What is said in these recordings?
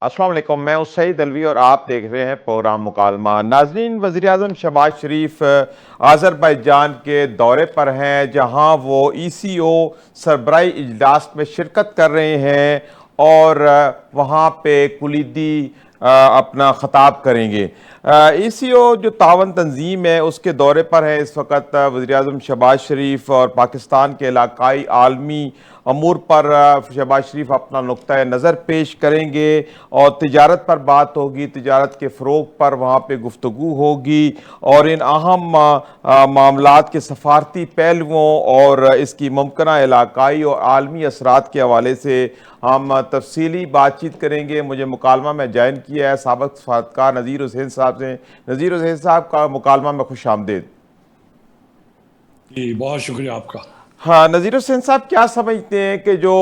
अस्सलाम वालेकुम, मैं हूं सईद अलवी और आप देख रहे हैं प्रोग्राम मुकालमा। नाजरीन, वज़ीर आज़म शहबाज शरीफ आज़रबाईजान के दौरे पर हैं, जहां वो ECO सरबराही इजलास में शिरकत कर रहे हैं और वहां पे कुलीदी अपना ख़ताब करेंगे। ECO जो तावन तंजीम है उसके दौरे पर है इस वक्त वज़ीर आज़म शहबाज शरीफ, और पाकिस्तान के इलाकाई आलमी अमूर पर शहबाज शरीफ अपना नुक्ता नज़र पेश करेंगे और तिजारत पर बात होगी, तिजारत के फ़रोग पर वहाँ पे गुफ्तगू होगी और इन अहम मामलात के सफारती पहलुओं और इसकी मुमकिना इलाकाई और आलमी असरात के हवाले से हम तफसीली बातचीत करेंगे। मुझे मुकालमा में ज्वाइन किया है साबिक़ सफ़ारतकार नज़ीर हुसैन साहब से। नज़ीर हुसैन साहब का मुकालमा में खुश आमदीद। जी, बहुत शुक्रिया आपका। हाँ, नज़ीर हुसैन साहब, क्या समझते हैं कि जो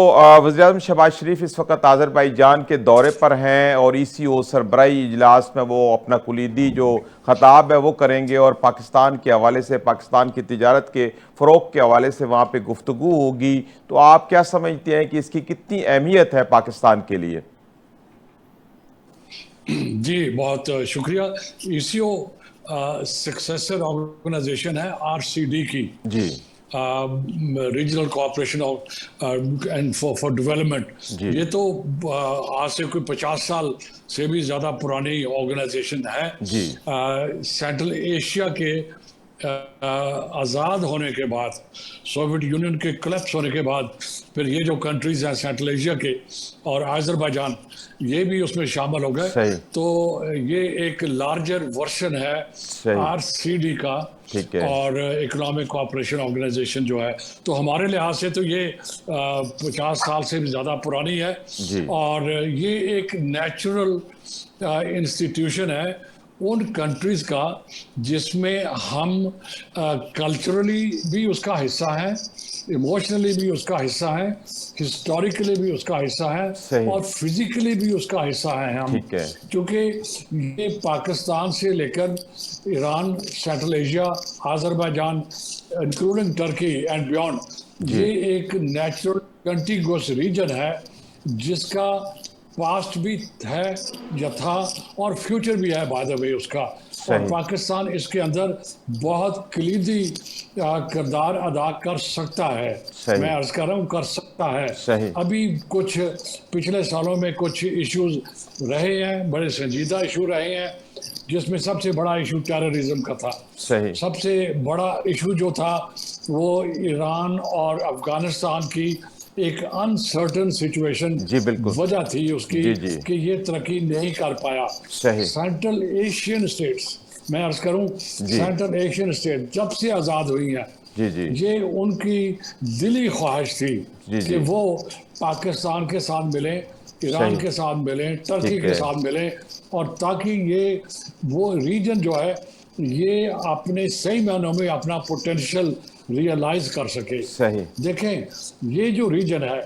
वज़ीर आज़म शहबाज शरीफ इस वक्त आज़रबाईजान के दौरे पर हैं और ECO सरबराही इजलास में वो अपना कुलीदी जो ख़ताब है वो करेंगे और पाकिस्तान के हवाले से, पाकिस्तान की तिजारत के फ़रोग़ के हवाले से वहाँ पे गुफ्तगू होगी, तो आप क्या समझते हैं कि इसकी कितनी अहमियत है पाकिस्तान के लिए? जी, बहुत शुक्रिया। ECO सक्सेसर ऑर्गेनाइजेशन है RCD की, जी regional cooperation and for development. जी ये तो आज से कोई 50 साल से भी ज़्यादा पुरानी ऑर्गेनाइजेशन है। जी सेंट्रल एशिया के आज़ाद होने के बाद, सोवियत यूनियन के कोलैप्स होने के बाद, फिर ये जो कंट्रीज़ हैं सेंट्रल एशिया के और आज़रबाईजान, ये भी उसमें शामिल हो गए। सही तो ये एक लार्जर वर्शन है सही RCD का, ठीक है। और इकोनॉमिक कोऑपरेशन ऑर्गेनाइजेशन जो है, तो हमारे लिहाज से तो ये 50 साल से भी ज़्यादा पुरानी है। जी और ये एक नेचुरल इंस्टीट्यूशन है उन कंट्रीज़ का जिसमें हम कल्चरली भी उसका हिस्सा है, इमोशनली भी उसका हिस्सा है, हिस्टोरिकली भी उसका हिस्सा है, सही और फिजिकली भी उसका हिस्सा है हम। ठीक है। क्योंकि ये पाकिस्तान से लेकर Iran, central Asia, Azerbaijan, including Turkey and beyond, जी ये एक नेचुरल कंटिगुअस रीजन है जिसका पास्ट भी है, यथा, और फ्यूचर भी है बाय द वे उसका। और सही पाकिस्तान इसके अंदर बहुत कलीदी किरदार अदा कर सकता है। सही मैं अर्ज कर रहा हूँ, कर सकता है। सही अभी कुछ पिछले सालों में कुछ इश्यूज रहे हैं, बड़े संजीदा इशू रहे हैं, जिसमें सबसे बड़ा इशू टेररिज्म का था। सही सबसे बड़ा इशू जो था वो ईरान और अफगानिस्तान की एक अनसर्टन सिचुएशन जी बिल्कुल। वजह थी उसकी जी जी कि ये तरक्की नहीं कर पाया। सही सेंट्रल एशियन स्टेट्स, मैं अर्ज करूं, जी सेंट्रल एशियन स्टेट जब से आज़ाद हुई हैं, जी जी ये उनकी दिली ख्वाहिश थी जी कि जी वो पाकिस्तान के साथ मिलें, ईरान सही के साथ मिलें, टर्की ठीक के है। साथ मिलें, और ताकि ये वो रीजन जो है ये अपने सही मायनों में अपना पोटेंशियल रियलाइज कर सके। सही देखें, ये जो रीजन है,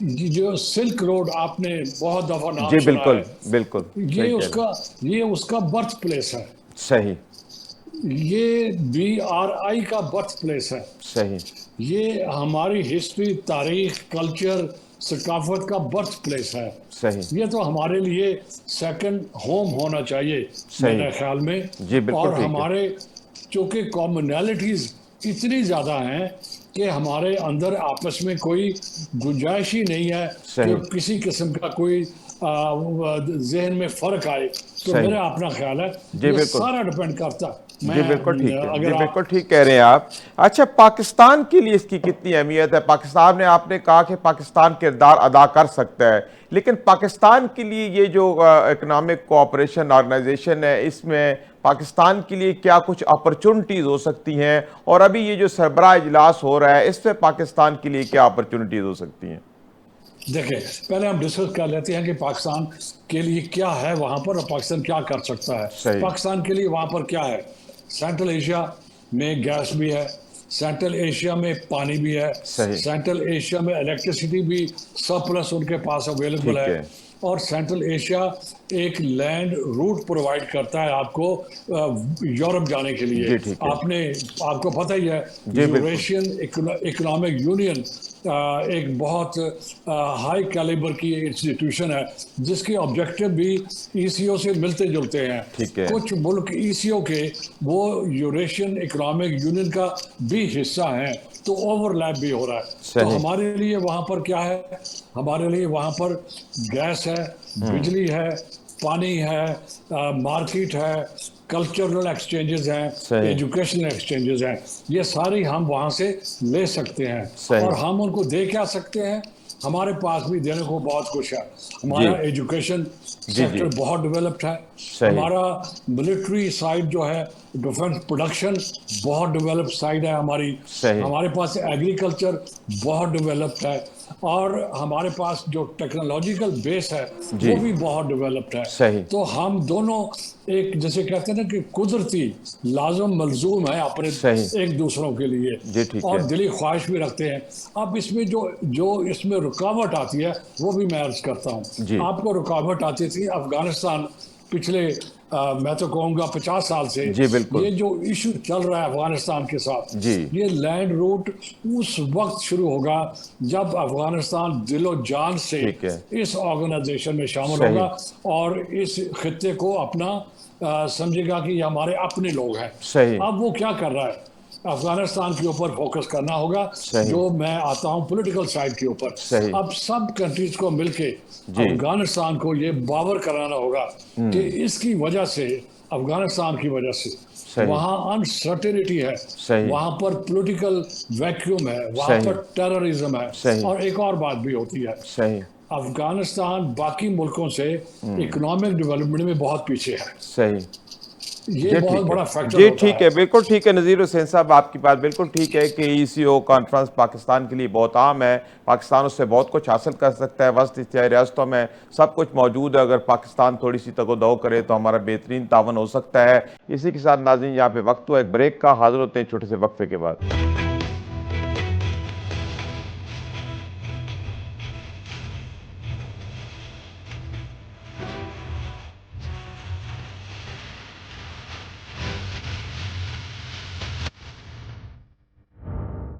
ये जो सिल्क रोड, आपने बहुत दफ़ा नाम जी सुना बिल्कुल है, बिल्कुल सही कह रहे हैं। ये उसका बर्थ प्लेस है। सही ये BRI का बर्थ प्लेस है। सही ये हमारी हिस्ट्री, तारीख, कल्चर, सकाफत का बर्थ प्लेस है। सही ये तो हमारे लिए सेकंड होम होना चाहिए सही मेरे ख्याल में। जी बिल्कुल और ठीक है। हमारे चूँकि कॉमनैलिटीज़ इतनी ज़्यादा हैं कि हमारे अंदर आपस में कोई गुंजाइश ही नहीं है कि सही किसी किस्म का कोई जहन में फ़र्क आए। तो सही मेरा अपना ख्याल है जी ये बिल्कुल। सारा डिपेंड करता है। जी मैं बिल्कुल ठीक है। जी अगर आप बिल्कुल ठीक कह रहे हैं आप। अच्छा, पाकिस्तान के लिए इसकी कितनी अहमियत है? पाकिस्तान ने, आपने कहा कि पाकिस्तान किरदार अदा कर सकता है, लेकिन पाकिस्तान के लिए ये जो इकोनॉमिक कोऑपरेशन ऑर्गेनाइजेशन है, इसमें पाकिस्तान के लिए क्या कुछ अपॉर्चुनिटीज़ हो सकती हैं? और अभी ये जो सरबराह इजलास हो रहा है, इसमें पाकिस्तान के लिए क्या अपॉर्चुनिटीज़ हो सकती हैं? देखें, पहले हम डिस्कस कर लेते हैं कि पाकिस्तान के लिए क्या है वहाँ पर और पाकिस्तान क्या कर सकता है। सही पाकिस्तान के लिए वहाँ पर क्या है? सेंट्रल एशिया में गैस भी है, सेंट्रल एशिया में पानी भी है, सही सेंट्रल एशिया में इलेक्ट्रिसिटी भी सरप्लस उनके पास अवेलेबल ठीक है, है। और सेंट्रल एशिया एक लैंड रूट प्रोवाइड करता है आपको यूरोप जाने के लिए। जी ठीक है। आपको पता ही है, जी बिल्कुल यूरेशियन इकोनॉमिक यूनियन एक बहुत हाई कैलिबर की इंस्टीट्यूशन है जिसके ऑब्जेक्टिव भी ईसीओ से मिलते जुलते हैं। ठीक है। कुछ मुल्क ईसीओ के वो यूरेशियन इकोनॉमिक यूनियन का भी हिस्सा हैं, तो ओवरलैप भी हो रहा है। तो सही। हमारे लिए वहाँ पर क्या है, हमारे लिए वहाँ पर गैस है, बिजली है, पानी है, मार्केट है, कल्चरल एक्सचेंजेस हैं, सही। एजुकेशनल एक्सचेंजेस हैं, ये सारी हम वहाँ से ले सकते हैं सही। और हम उनको दे क्या सकते हैं, हमारे पास भी देने को बहुत कुछ है। हमारा जी। एजुकेशन जी। सेक्टर बहुत डेवलप्ड है, सही। हमारा मिलिट्री साइड जो है, डिफेंस प्रोडक्शन बहुत डेवलप्ड साइड है हमारी, सही। हमारे पास एग्रीकल्चर बहुत डेवलप्ड है और हमारे पास जो टेक्नोलॉजिकल बेस है जी। वो भी बहुत डेवलप्ड है। सही। तो हम दोनों एक जैसे कहते हैं ना कि कुदरती लाजम मलजूम है अपने सही। एक दूसरों के लिए, जी, ठीक और है। दिली ख्वाहिश भी रखते हैं। अब इसमें जो जो इसमें रुकावट आती है वो भी मैं अर्ज करता जी। हूँ। आपको रुकावट आती थी अफगानिस्तान पिछले मैं तो कहूँगा 50 साल से, जी, बिल्कुल। ये जो इशू चल रहा है अफगानिस्तान के साथ, जी। ये लैंड रूट उस वक्त शुरू होगा जब अफगानिस्तान दिलो जान से ठीक है। इस ऑर्गेनाइजेशन में शामिल सही। होगा और इस खित्ते को अपना समझेगा कि ये हमारे अपने लोग हैं। सही। अब वो क्या कर रहा है, अफगानिस्तान के ऊपर फोकस करना होगा। सही। जो मैं आता हूँ पॉलिटिकल साइड के ऊपर, सही। अब सब कंट्रीज को मिलके जी। अफगानिस्तान को ये बावर कराना होगा कि इसकी वजह से, अफगानिस्तान की वजह से सही। वहाँ अनसर्टेनिटी है, सही। वहाँ पर पॉलिटिकल वैक्यूम है, वहाँ सही। पर टेररिज्म है, सही। और एक और बात भी होती है, सही। अफगानिस्तान बाकी मुल्कों से इकोनॉमिक डेवलपमेंट में बहुत पीछे है। सही। ये जी, बहुत ठीक बड़ा है। फैक्टर जी, होता ठीक है, बिल्कुल ठीक है नज़ीर हुसैन साहब, आपकी बात बिल्कुल ठीक है कि ईसीओ कॉन्फ्रेंस पाकिस्तान के लिए बहुत आम है। पाकिस्तान उससे बहुत कुछ हासिल कर सकता है। वस्त इत्तेहादी रियासतों में सब कुछ मौजूद है। अगर पाकिस्तान थोड़ी सी तगो-दो करे तो हमारा बेहतरीन तावन हो सकता है। इसी के साथ नाज़रीन यहाँ पे वक्त हुआ एक ब्रेक का, हाजिर होते हैं छोटे से वक्फे के बाद।